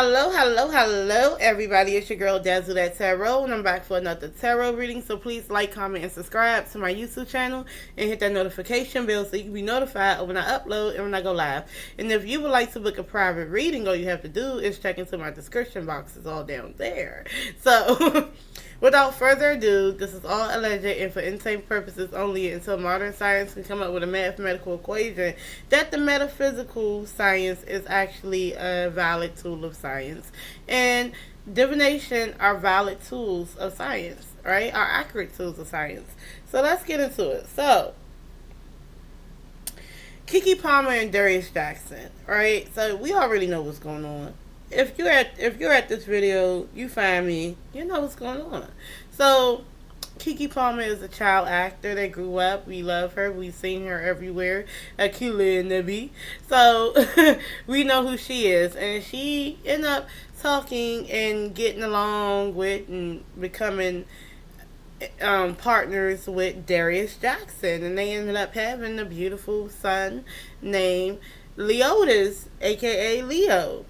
Hello, everybody. It's your girl, Dazzle.Tarot, and I'm back for another tarot reading. So please like, comment, and subscribe to my YouTube channel, and hit that notification bell so you can be notified when I upload and when I go live. And if you would like to book a private reading, all you have to do is check into my description box. It's all down there. So, without further ado, this is all alleged and for entertainment purposes only until modern science can come up with a mathematical equation that the metaphysical science is actually a valid tool of science. And divination are valid tools of science, right? Are accurate tools of science. So let's get into it. So, Keke Palmer and Darius Jackson, right? So we already know what's going on. If you're at this video, you find me, you know what's going on. So Keke Palmer is a child actor that grew up. We love her. We've seen her everywhere. Akila and Nabi. So we know who she is. And she ended up talking and getting along with and becoming partners with Darius Jackson. And they ended up having a beautiful son named Leotis, aka Leo.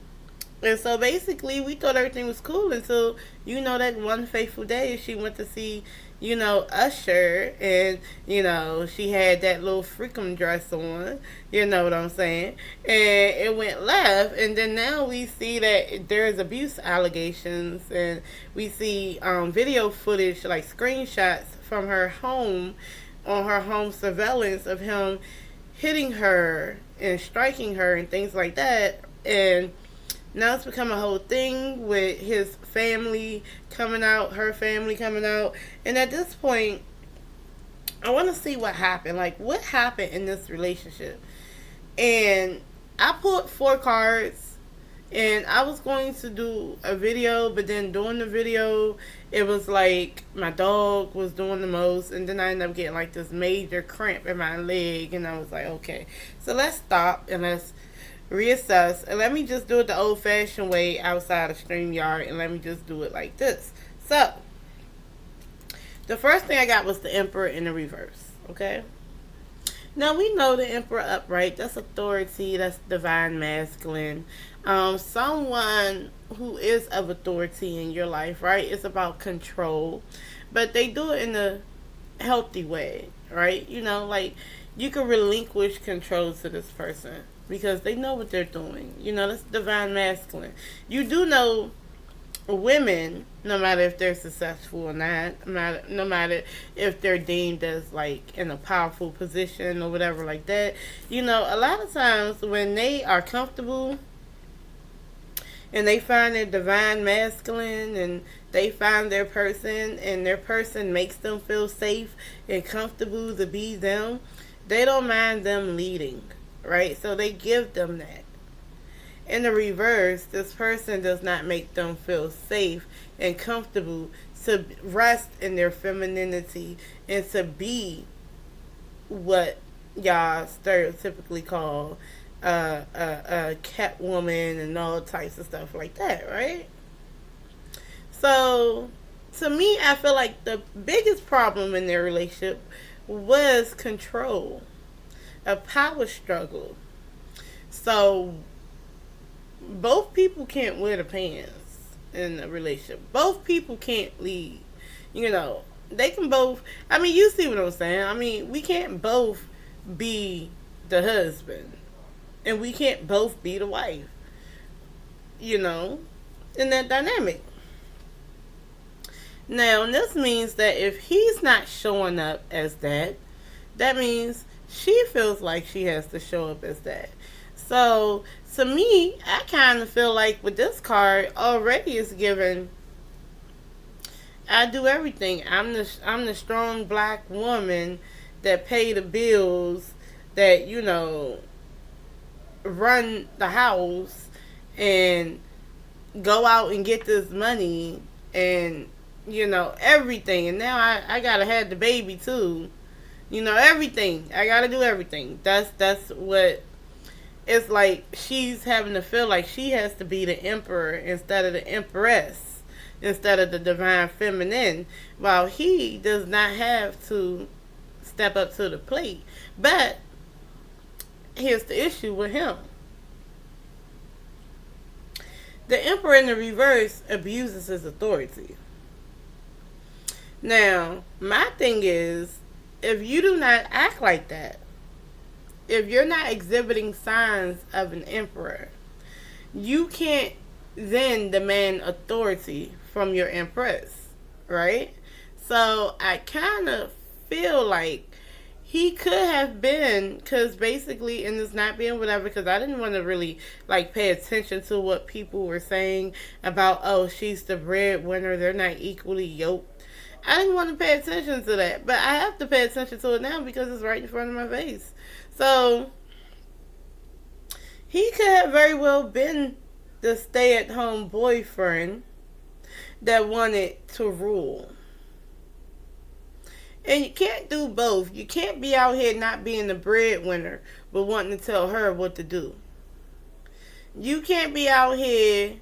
And so basically, we thought everything was cool until, that one fateful day she went to see, Usher. And, she had that little freakum dress on. You know what I'm saying? And it went left. And then now we see that there's abuse allegations. And we see video footage, like screenshots from her home, on her home surveillance of him hitting her and striking her and things like that. And now it's become a whole thing with his family coming out, her family coming out. And at this point, I want to see what happened. Like, what happened in this relationship? And I pulled 4 cards. And I was going to do a video, but then during the video, it was like my dog was doing the most. And then I ended up getting like this major cramp in my leg. And I was like, okay, so let's stop and let's reassess, and let me just do it the old-fashioned way outside of StreamYard, and let me just do it like this. So, the first thing I got was the Emperor in the reverse, okay? Now, we know the Emperor upright, that's authority, that's divine masculine. Someone who is of authority in your life, right? It's about control, but they do it in a healthy way, right? Like, you can relinquish control to this person because they know what they're doing. That's divine masculine. You do know women, no matter if they're successful or not, no matter if they're deemed as like in a powerful position or whatever like that. A lot of times when they are comfortable and they find their divine masculine and they find their person and their person makes them feel safe and comfortable to be them, they don't mind them leading. Right? So they give them that. In the reverse, this person does not make them feel safe and comfortable to rest in their femininity and to be what y'all stereotypically call a Catwoman and all types of stuff like that, right? So, to me, I feel like the biggest problem in their relationship was control. A power struggle. So both people can't wear the pants in a relationship. Both people can't lead. They can both, you see what I'm saying. We can't both be the husband and we can't both be the wife. In that dynamic. Now, this means that if he's not showing up as that, that means she feels like she has to show up as that. So, to me, I kind of feel like with this card, already it's given, I do everything. I'm the strong black woman that pay the bills, that, run the house and go out and get this money and, everything. And now I gotta have the baby too. Everything. I gotta do everything. That's what it's like. She's having to feel like she has to be the emperor instead of the empress, instead of the divine feminine, while he does not have to step up to the plate. But here's the issue with him. The Emperor in the reverse abuses his authority. Now, my thing is, if you do not act like that, if you're not exhibiting signs of an emperor, you can't then demand authority from your empress, right? So I kind of feel like he could have been, because basically, and it's not being whatever, because I didn't want to really like pay attention to what people were saying about, oh, she's the breadwinner, they're not equally yoked. I didn't want to pay attention to that, but I have to pay attention to it now because it's right in front of my face. So he could have very well been the stay-at-home boyfriend that wanted to rule. And you can't do both. You can't be out here not being the breadwinner, but wanting to tell her what to do. You can't be out here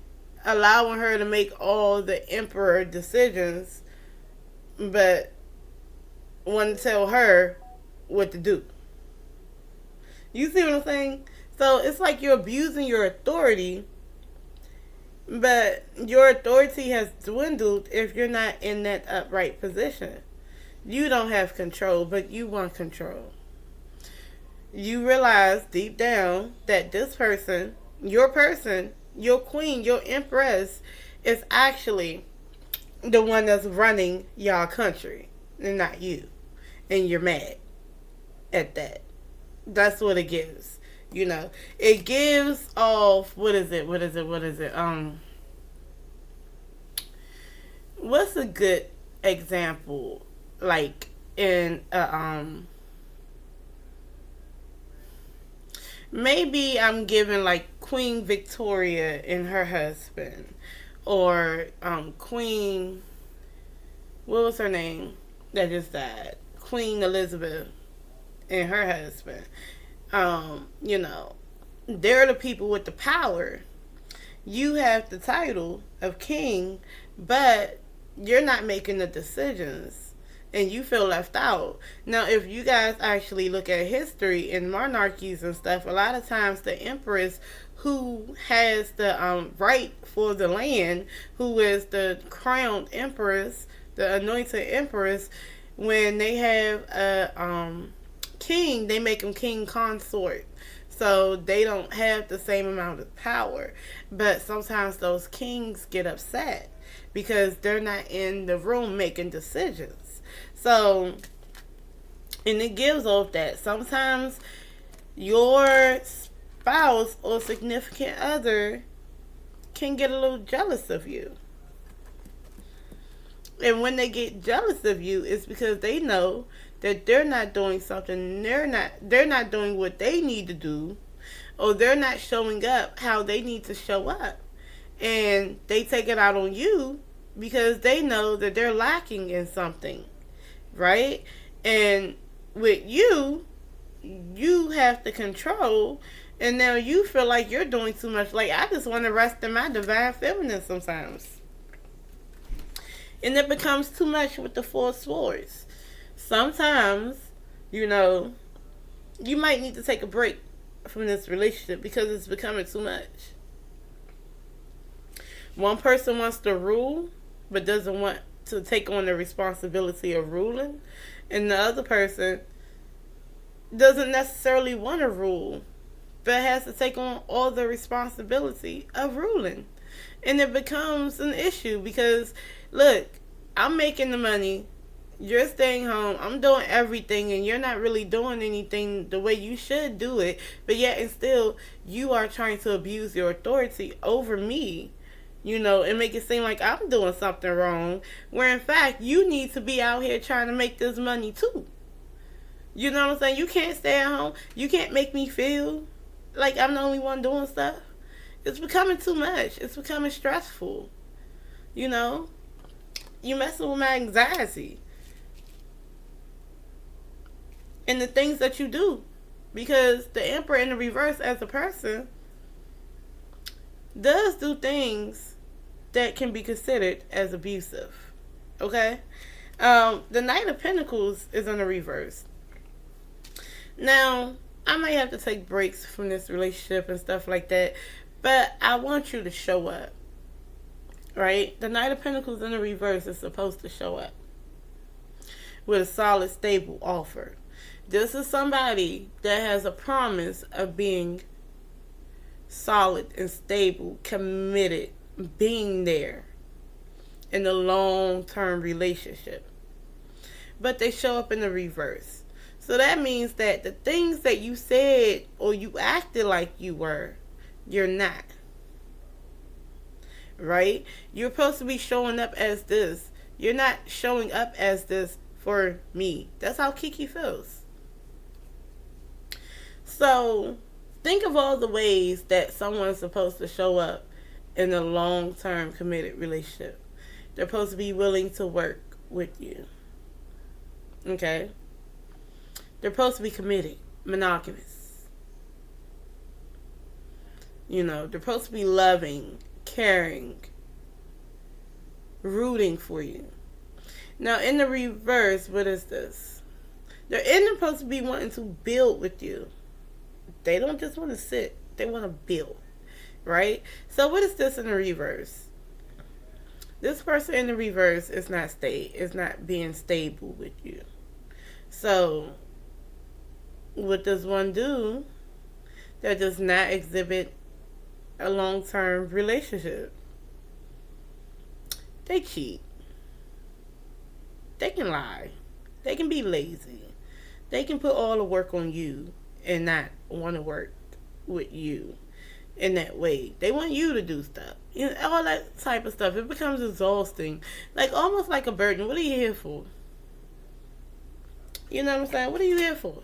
allowing her to make all the emperor decisions, but want to tell her what to do. You see what I'm saying? So it's like you're abusing your authority, but your authority has dwindled if you're not in that upright position. You don't have control, but you want control. You realize deep down that this person, your queen, your empress, is actually the one that's running y'all country and not you. And you're mad at that. That's what it gives. You know, it gives off, what is it? What's a good example? Like in maybe I'm giving like Queen Victoria and her husband, or Queen, what was her name that just died? Queen Elizabeth and her husband. You know, they're the people with the power. You have the title of king, but you're not making the decisions. And you feel left out. Now, if you guys actually look at history and monarchies and stuff, a lot of times the empress who has the right for the land, who is the crowned empress, the anointed empress, when they have a king, they make him king consort. So they don't have the same amount of power. But sometimes those kings get upset because they're not in the room making decisions. So, and it gives off that sometimes your spouse or significant other can get a little jealous of you. And when they get jealous of you, it's because they know that they're not doing something, they're not doing what they need to do, or they're not showing up how they need to show up. And they take it out on you because they know that they're lacking in something. Right? And with you have to control, and now you feel like you're doing too much. Like, I just want to rest in my divine feminine sometimes. And it becomes too much with the Four Swords. Sometimes, you know, you might need to take a break from this relationship because it's becoming too much. One person wants to rule, but doesn't want to take on the responsibility of ruling, and the other person doesn't necessarily want to rule, but has to take on all the responsibility of ruling. And it becomes an issue because, look, I'm making the money, you're staying home, I'm doing everything, and you're not really doing anything the way you should do it, but yet and still you are trying to abuse your authority over me, you know, and make it seem like I'm doing something wrong, where in fact you need to be out here trying to make this money too. You know what I'm saying? You can't stay at home. You can't make me feel like I'm the only one doing stuff. It's becoming too much. It's becoming stressful. You know? You messing with my anxiety. And the things that you do. Because the Emperor in the reverse as a person does do things that can be considered as abusive. Okay? The Knight of Pentacles is in the reverse. Now, I might have to take breaks from this relationship and stuff like that, but I want you to show up. right? The Knight of Pentacles in the reverse is supposed to show up with a solid, stable offer. This is somebody that has a promise of being solid and stable, committed, being there in a long-term relationship. But they show up in the reverse. So that means that the things that you said or you acted like you were, you're not. Right? You're supposed to be showing up as this. You're not showing up as this for me. That's how Keke feels. So, think of all the ways that someone's supposed to show up in a long-term committed relationship. They're supposed to be willing to work with you. Okay? They're supposed to be committed, monogamous. You know, they're supposed to be loving, caring, rooting for you. Now, in the reverse, what is this? They're supposed to be wanting to build with you. They don't just want to sit. They want to build. Right? So, what is this in the reverse? This person in the reverse is not being stable with you. So, what does one do that does not exhibit a long-term relationship? They cheat. They can lie. They can be lazy. They can put all the work on you and not want to work with you in that way. They want you to do stuff. You know, all that type of stuff. It becomes exhausting. Like, almost like a burden. What are you here for? You know what I'm saying? What are you here for?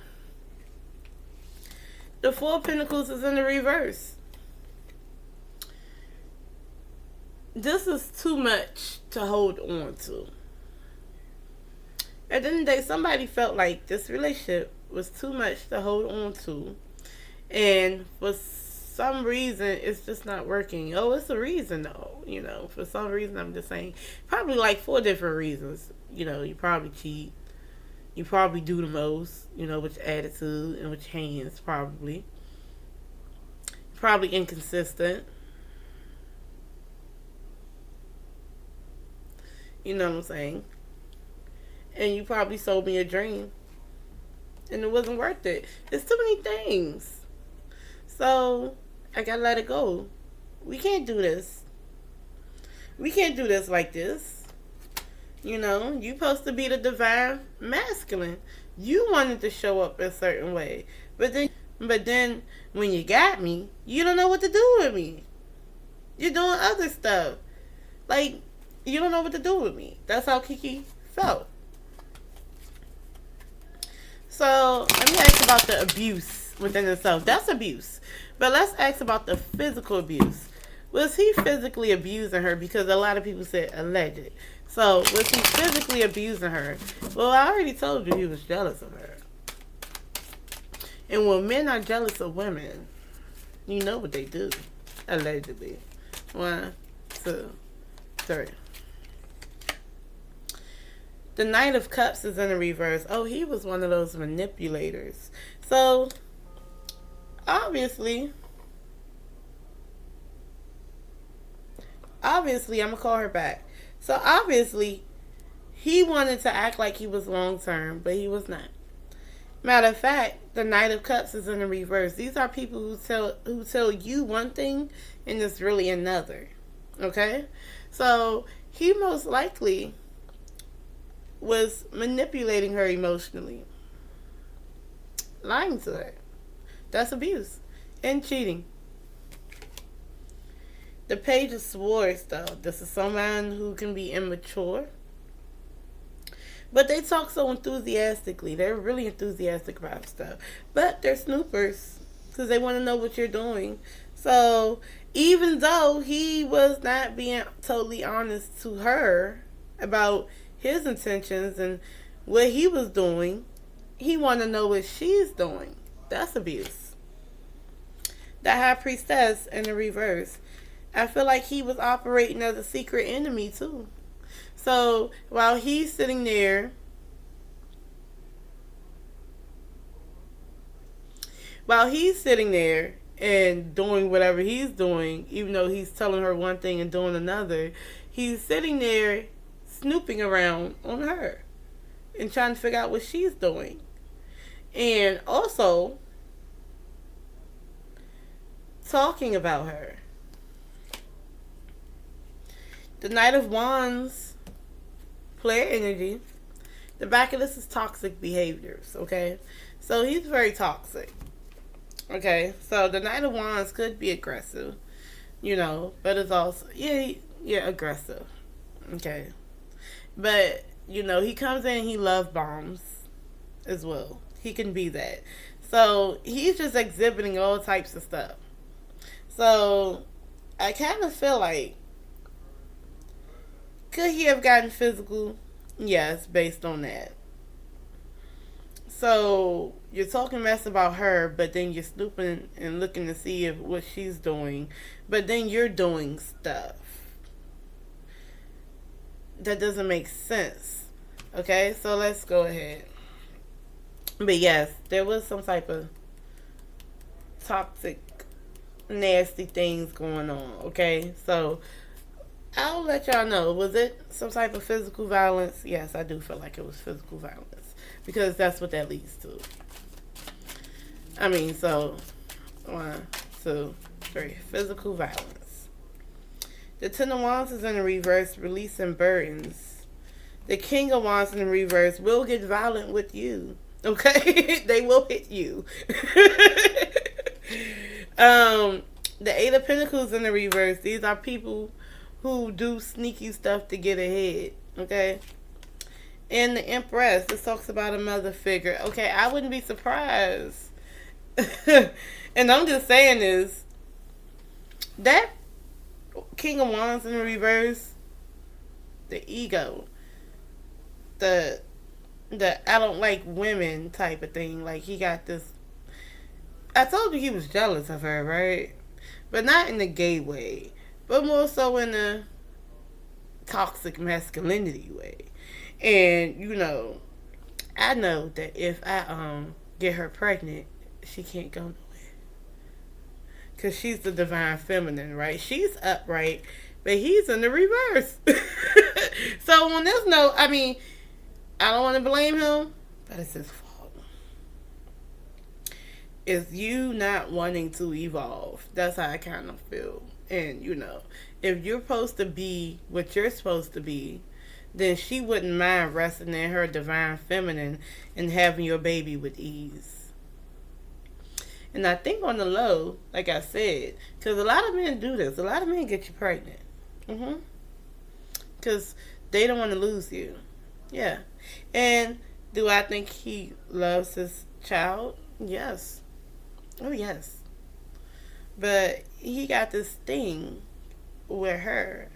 The Four of Pentacles is in the reverse. This is too much to hold on to. At the end of the day, somebody felt like this relationship was too much to hold on to. And for some reason, it's just not working. Oh, it's a reason, though. You know, for some reason, I'm just saying. Probably like 4 different reasons. You know, you probably cheat. You probably do the most, you know, with your attitude and with your hands, probably. Probably inconsistent. You know what I'm saying? And you probably sold me a dream. And it wasn't worth it. It's too many things. So, I gotta let it go. We can't do this. We can't do this like this. You know, you supposed to be the divine masculine. You wanted to show up a certain way. But then when you got me, you don't know what to do with me. You're doing other stuff. Like, you don't know what to do with me. That's how Keke felt. So, let me ask about the abuse within itself. That's abuse. But let's ask about the physical abuse. Was he physically abusing her? Because a lot of people said alleged. So, was he physically abusing her? Well, I already told you he was jealous of her. And when men are jealous of women, you know what they do. Allegedly. 1, 2, 3. The Knight of Cups is in the reverse. Oh, he was one of those manipulators. So, obviously, I'm going to call her back. So, obviously, he wanted to act like he was long-term, but he was not. Matter of fact, the Knight of Cups is in the reverse. These are people who tell you one thing and it's really another. Okay? So, he most likely was manipulating her emotionally. Lying to her. That's abuse. And cheating. The Page of Swords, though. This is someone who can be immature. But they talk so enthusiastically. They're really enthusiastic about stuff. But they're snoopers. Because they want to know what you're doing. So, even though he was not being totally honest to her about his intentions and what he was doing, he wanted to know what she's doing. That's abuse. The High Priestess in the reverse. I feel like he was operating as a secret enemy too. So while he's sitting there, and doing whatever he's doing, even though he's telling her one thing and doing another, he's sitting there snooping around on her and trying to figure out what she's doing. And also talking about her. The Knight of Wands, player energy. The back of this is toxic behaviors, okay? So he's very toxic. Okay, so the Knight of Wands could be aggressive, but it's also, yeah, aggressive. Okay. But, he comes in and he love bombs as well. He can be that. So he's just exhibiting all types of stuff. So I kind of feel like, could he have gotten physical? Yes, based on that. So you're talking mess about her, but then you're snooping and looking to see what she's doing, but then you're doing stuff that doesn't make sense. Okay, so let's go ahead. But yes, there was some type of toxic, nasty things going on. Okay, so I'll let y'all know. Was it some type of physical violence? Yes, I do feel like it was physical violence, because that's what that leads to. I mean, so 1, 2, 3. Physical violence. The Ten of Wands is in the reverse, releasing burdens. The King of Wands in the reverse will get violent with you. Okay? They will hit you. The Eight of Pentacles in the reverse. These are people who do sneaky stuff to get ahead. Okay? And the Empress, this talks about a mother figure. Okay, I wouldn't be surprised. And I'm just saying this. That King of Wands in the reverse, the ego, the I don't like women type of thing. Like, he got this. I told you he was jealous of her, right? But not in the gay way, but more so in the toxic masculinity way. And I know that if I get her pregnant, she can't go nowhere, because she's the divine feminine, right? She's upright, but he's in the reverse. So on this note, I mean, I don't want to blame him, but it's his fault. It's you not wanting to evolve. That's how I kind of feel. And if you're supposed to be what you're supposed to be, then she wouldn't mind resting in her divine feminine and having your baby with ease. And I think on the low, like I said, because a lot of men do this. A lot of men get you pregnant. Because they don't want to lose you. Yeah. And do I think he loves his child? Yes. Oh, yes. But he got this thing with her.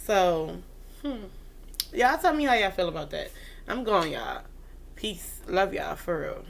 So, y'all tell me how y'all feel about that. I'm going, y'all. Peace. Love y'all, for real.